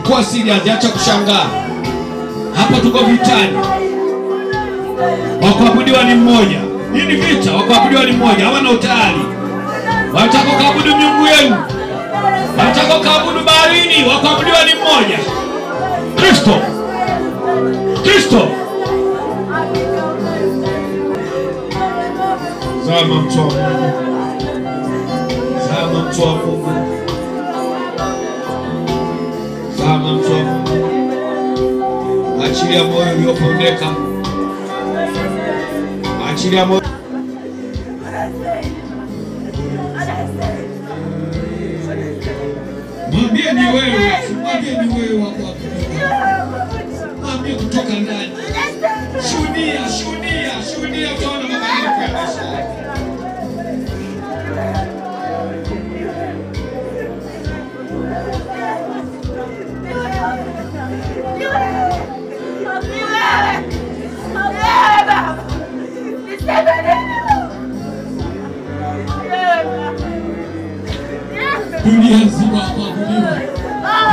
Kwa serious, acha kushangaa. Hapa tuko vitani. Wakuabudiwa ni mmoja. Hii ni vita, wakuabudiwa ni mmoja. Hawana utayari. Wanataka kuabudu miungu yenu. Wanataka kuabudu baharini, wakuabudiwa ni mmoja. Kristo. Kristo. Zama mtu wa Mungu. Zama mtu wa Mungu. Zama mtu wa Mungu. Achilia moyo uliopondeka. Achilia moyo. Mwambie ni wewe. Mwambie ni wewe wako. Mwambie kutoka ndani. Shuhudia, shuhudia, shuhudia utaona mabadiliko ya maisha yako. Dunia nzima kuabudiwa.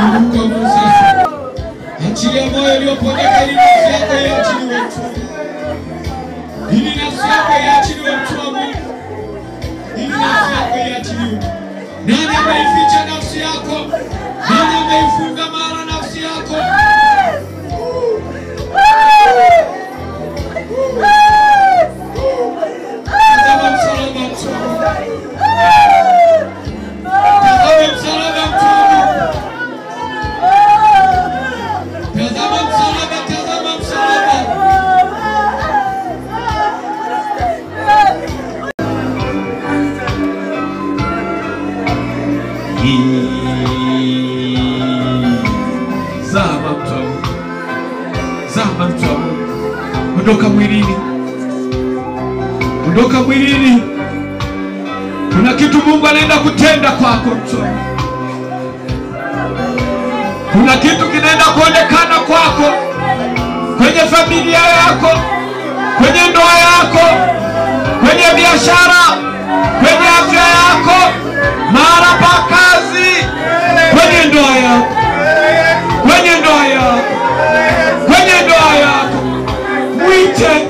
Mungu wa Musa. Achilia moyo uliopondeka ili nafsi yako iachiliwe tu. Ili nafsi yako iachiliwe tu wa Mungu. Ili nafsi yako iachiliwe. Nani ameificha nafsi yako? Nani ameifunga mara nafsi yako? Tazama msalaba mtu. Tazama msalaba mtu. Tazama msalaba, tazama msalaba. Zama mtu. Zama mtu. Ondoka mwilini. Ondoka mwilini. Kuna kitu Mungu anaenda kutenda kwako mtu. Kuna kitu kinaenda kuonekana kwako. Kwenye familia yako. Kwenye ndoa yako. Kwenye biashara. Kwenye afya yako. Mahali pa kazi. Kwenye ndoa yako. Kwenye ndoa yako. Kwenye ndoa yako. Mwite.